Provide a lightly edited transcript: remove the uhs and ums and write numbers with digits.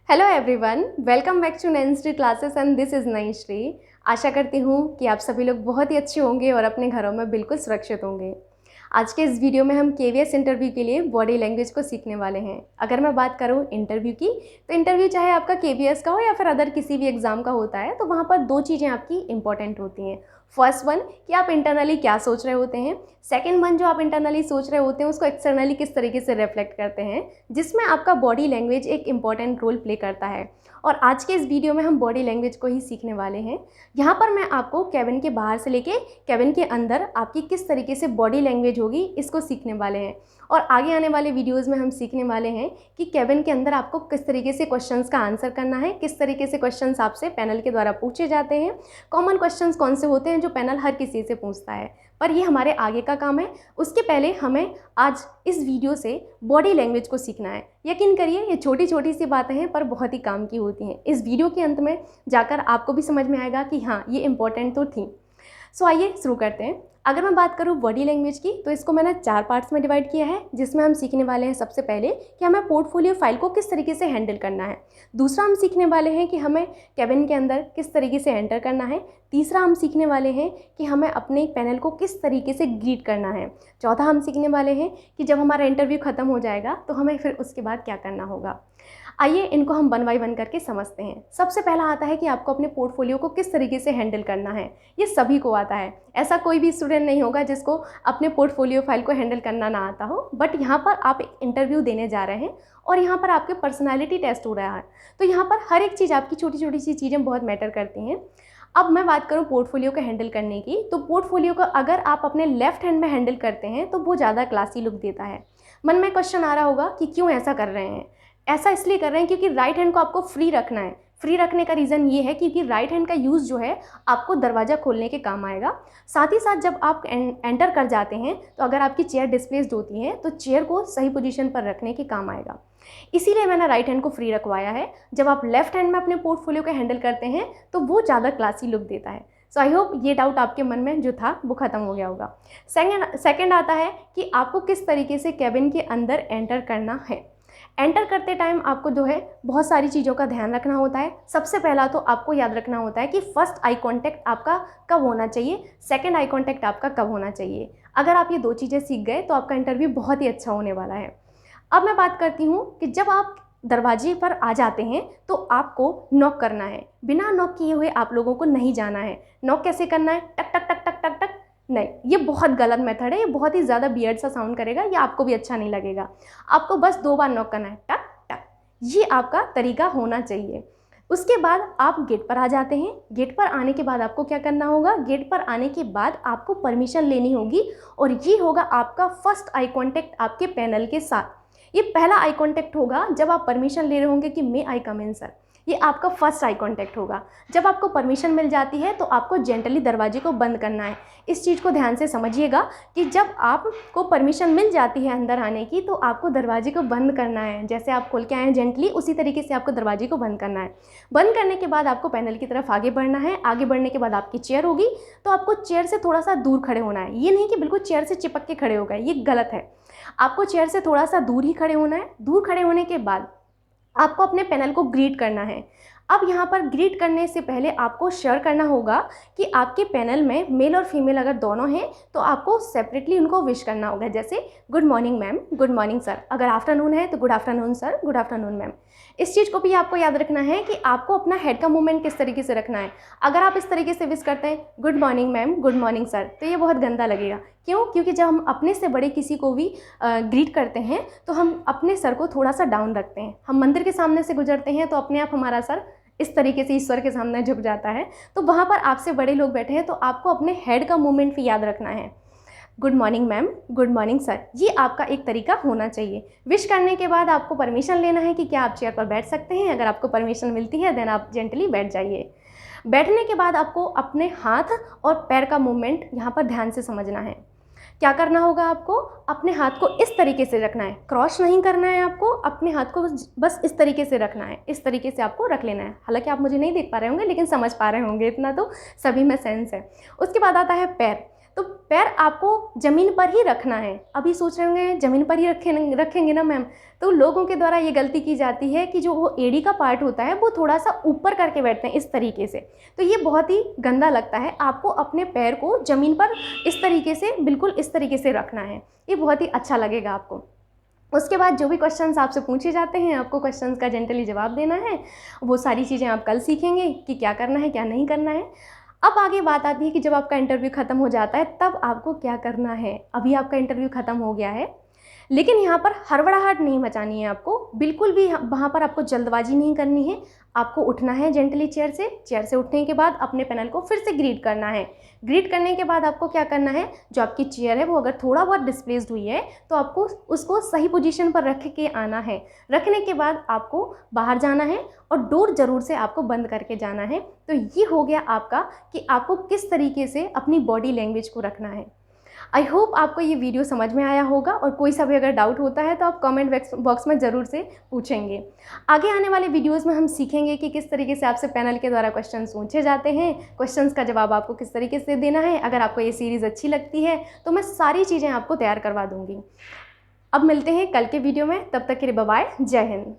Hello everyone, welcome back to Nainshree classes and this is Nainshree. आशा करती हूँ कि आप सभी लोग बहुत ही अच्छे होंगे और अपने घरों में बिल्कुल सुरक्षित होंगे। आज के इस वीडियो में हम केवीएस इंटरव्यू के लिए बॉडी लैंग्वेज को सीखने वाले हैं। अगर मैं बात करूँ इंटरव्यू की, तो इंटरव्यू चाहे आपका केवीएस का हो या फिर अदर किसी भी एग्जाम का होता है, तो वहाँ पर दो चीज़ें आपकी इंपॉर्टेंट होती हैं। फर्स्ट वन कि आप इंटरनली क्या सोच रहे होते हैं, सेकंड वन जो आप इंटरनली सोच रहे होते हैं उसको एक्सटर्नली किस तरीके से रिफ्लेक्ट करते हैं, जिसमें आपका बॉडी लैंग्वेज एक इंपॉर्टेंट रोल प्ले करता है। और आज के इस वीडियो में हम बॉडी लैंग्वेज को ही सीखने वाले हैं। यहाँ पर मैं आपको केबिन के बाहर से लेके केबिन के अंदर आपकी किस तरीके से बॉडी लैंग्वेज होगी इसको सीखने वाले हैं। और आगे आने वाले वीडियोज़ में हम सीखने वाले हैं कि केबिन के अंदर आपको किस तरीके से क्वेश्चंस का आंसर करना है, किस तरीके से क्वेश्चंस आपसे पैनल के द्वारा पूछे जाते हैं, कॉमन क्वेश्चंस कौन से होते हैं जो पैनल हर किसी से पूछता है, पर ये हमारे आगे का काम है। उसके पहले हमें आज इस वीडियो से बॉडी लैंग्वेज को सीखना है। यकीन करिए ये छोटी छोटी सी बातें हैं पर बहुत ही काम की होती हैं। इस वीडियो के अंत में जाकर आपको भी समझ में आएगा कि हाँ, ये इम्पोर्टेंट तो थी। सो आइए शुरू करते हैं। अगर मैं बात करूँ बॉडी लैंग्वेज की, तो इसको मैंने 4 पार्ट्स में डिवाइड किया है, जिसमें हम सीखने वाले हैं सबसे पहले कि हमें पोर्टफोलियो फाइल को किस तरीके से हैंडल करना है। दूसरा हम सीखने वाले हैं कि हमें केबिन के अंदर किस तरीके से एंटर करना है। तीसरा हम सीखने वाले हैं कि हमें अपने पैनल को किस तरीके से ग्रीट करना है। चौथा हम सीखने वाले हैं कि जब हमारा इंटरव्यू ख़त्म हो जाएगा तो हमें फिर उसके बाद क्या करना होगा। आइए इनको हम वन बाय वन करके समझते हैं। सबसे पहला आता है कि आपको अपने पोर्टफोलियो को किस तरीके से हैंडल करना है। ये सभी को आता है, ऐसा कोई भी स्टूडेंट नहीं होगा जिसको अपने पोर्टफोलियो फाइल को हैंडल करना ना आता हो। बट यहाँ पर आप एक इंटरव्यू देने जा रहे हैं और यहाँ पर आपके पर्सनैलिटी टेस्ट हो रहा है, तो यहाँ पर हर एक चीज़, आपकी छोटी छोटी सी चीज़ें बहुत मैटर करती हैं। अब मैं बात करूँ पोर्टफोलियो को हैंडल करने की, तो पोर्टफोलियो को अगर आप अपने लेफ्ट हैंड में हैंडल करते हैं तो वो ज़्यादा क्लासी लुक देता है। मन में क्वेश्चन आ रहा होगा कि क्यों ऐसा कर रहे हैं। ऐसा इसलिए कर रहे हैं क्योंकि राइट हैंड को आपको फ्री रखना है। फ्री रखने का रीज़न ये है क्योंकि राइट हैंड का यूज़ जो है आपको दरवाज़ा खोलने के काम आएगा। साथ ही साथ जब आप एंटर कर जाते हैं तो अगर आपकी चेयर डिस्प्लेस्ड होती है तो चेयर को सही पोजीशन पर रखने के काम आएगा। इसीलिए मैंने राइट हैंड को फ्री रखवाया है। जब आप लेफ्ट हैंड में अपने पोर्टफोलियो को हैंडल करते हैं तो वो ज़्यादा क्लासी लुक देता है। सो आई होप ये डाउट आपके मन में जो था वो ख़त्म हो गया होगा। सेकेंड आता है कि आपको किस तरीके से केबिन के अंदर एंटर करना है। एंटर करते टाइम आपको जो है बहुत सारी चीज़ों का ध्यान रखना होता है। सबसे पहला तो आपको याद रखना होता है कि फर्स्ट आई कांटेक्ट आपका कब होना चाहिए, सेकंड आई कांटेक्ट आपका कब होना चाहिए। अगर आप ये दो चीज़ें सीख गए तो आपका इंटरव्यू बहुत ही अच्छा होने वाला है। अब मैं बात करती हूँ कि जब आप दरवाजे पर आ जाते हैं तो आपको नॉक करना है। बिना नॉक किए हुए आप लोगों को नहीं जाना है। नॉक कैसे करना है? टक टक टक टक टक टक नहीं, ये बहुत गलत मेथड है। ये बहुत ही ज़्यादा वियर्ड सा साउंड करेगा, ये आपको भी अच्छा नहीं लगेगा। आपको बस 2 बार नॉक करना है, टक टक। ये आपका तरीका होना चाहिए। उसके बाद आप गेट पर आ जाते हैं। गेट पर आने के बाद आपको क्या करना होगा? गेट पर आने के बाद आपको परमिशन लेनी होगी और ये होगा आपका फर्स्ट आई कॉन्टेक्ट आपके पैनल के साथ। ये पहला आई कॉन्टेक्ट होगा जब आप परमिशन ले रहे होंगे कि मे आई कम इन सर। ये आपका फर्स्ट आई कांटेक्ट होगा। जब आपको परमिशन मिल जाती है तो आपको जेंटली दरवाजे को बंद करना है। इस चीज़ को ध्यान से समझिएगा कि जब आपको परमिशन मिल जाती है अंदर आने की तो आपको दरवाजे को बंद करना है। जैसे आप खोल के आए हैं जेंटली, उसी तरीके से आपको दरवाजे को बंद करना है। बंद करने के बाद आपको पैनल की तरफ आगे बढ़ना है। आगे बढ़ने के बाद आपकी चेयर होगी, तो आपको चेयर से थोड़ा सा दूर खड़े होना है। ये नहीं कि बिल्कुल चेयर से चिपक के खड़े हो गए, ये गलत है। आपको चेयर से थोड़ा सा दूर ही खड़े होना है। दूर खड़े होने के बाद आपको अपने पैनल को ग्रीट करना है। अब यहाँ पर ग्रीट करने से पहले आपको श्योर करना होगा कि आपके पैनल में मेल और फीमेल अगर दोनों हैं तो आपको सेपरेटली उनको विश करना होगा। जैसे good morning ma'am, good morning sir. अगर आफ्टरनून है तो good afternoon sir, good afternoon ma'am. इस चीज़ को भी आपको याद रखना है कि आपको अपना हेड का मूवमेंट किस तरीके से रखना है। अगर आप इस तरीके से विश करते हैं good morning ma'am, good morning sir, तो ये बहुत गंदा लगेगा। क्यों? क्योंकि जब हम अपने से बड़े किसी को भी ग्रीट करते हैं तो हम अपने सर को थोड़ा सा डाउन रखते हैं। हम मंदिर के सामने से गुजरते हैं तो अपने आप हमारा सर इस तरीके से ईश्वर के सामने झुक जाता है। तो वहाँ पर आपसे बड़े लोग बैठे हैं तो आपको अपने हेड का मूवमेंट भी याद रखना है। Good morning ma'am, good morning sir, ये आपका एक तरीका होना चाहिए। विश करने के बाद आपको परमिशन लेना है कि क्या आप चेयर पर बैठ सकते हैं। अगर आपको परमिशन मिलती है देन आप जेंटली बैठ जाइए। बैठने के बाद आपको अपने हाथ और पैर का मूवमेंट यहाँ पर ध्यान से समझना है। क्या करना होगा? आपको अपने हाथ को इस तरीके से रखना है, क्रॉस नहीं करना है। आपको अपने हाथ को बस इस तरीके से रखना है, इस तरीके से आपको रख लेना है। हालांकि आप मुझे नहीं देख पा रहे होंगे लेकिन समझ पा रहे होंगे, इतना तो सभी में सेंस है। उसके बाद आता है पैर। तो पैर आपको ज़मीन पर ही रखना है। अभी सोच रहे होंगे ज़मीन पर ही रखेंगे ना मैम, तो लोगों के द्वारा ये गलती की जाती है कि जो वो एड़ी का पार्ट होता है वो थोड़ा सा ऊपर करके बैठते हैं इस तरीके से, तो ये बहुत ही गंदा लगता है। आपको अपने पैर को ज़मीन पर इस तरीके से, बिल्कुल इस तरीके से रखना है, ये बहुत ही अच्छा लगेगा आपको। उसके बाद जो भी क्वेश्चंस आपसे पूछे जाते हैं, आपको क्वेश्चंस का जेंटली जवाब देना है। वो सारी चीज़ें आप कल सीखेंगे कि क्या करना है क्या नहीं करना है। अब आगे बात आती है कि जब आपका इंटरव्यू ख़त्म हो जाता है तब आपको क्या करना है। अभी आपका इंटरव्यू ख़त्म हो गया है, लेकिन यहाँ पर हड़बड़ाहट नहीं मचानी है आपको, बिल्कुल भी वहाँ पर आपको जल्दबाजी नहीं करनी है। आपको उठना है जेंटली चेयर से उठने के बाद अपने पैनल को फिर से ग्रीट करना है। ग्रीट करने के बाद आपको क्या करना है, जो आपकी चेयर है वो अगर थोड़ा बहुत डिस्प्लेस्ड हुई है तो आपको उसको सही पोजीशन पर रख के आना है। रखने के बाद आपको बाहर जाना है और डोर ज़रूर से आपको बंद करके जाना है। तो ये हो गया आपका कि आपको किस तरीके से अपनी बॉडी लैंग्वेज को रखना है। आई होप आपको ये वीडियो समझ में आया होगा, और कोई सा भी अगर डाउट होता है तो आप कमेंट बॉक्स में ज़रूर से पूछेंगे। आगे आने वाले वीडियोस में हम सीखेंगे कि किस तरीके से आपसे पैनल के द्वारा क्वेश्चंस पूछे जाते हैं, क्वेश्चंस का जवाब आपको किस तरीके से देना है। अगर आपको ये सीरीज़ अच्छी लगती है तो मैं सारी चीज़ें आपको तैयार करवा दूँगी। अब मिलते हैं कल के वीडियो में, तब तक के लिए बाय बाय, जय हिंद।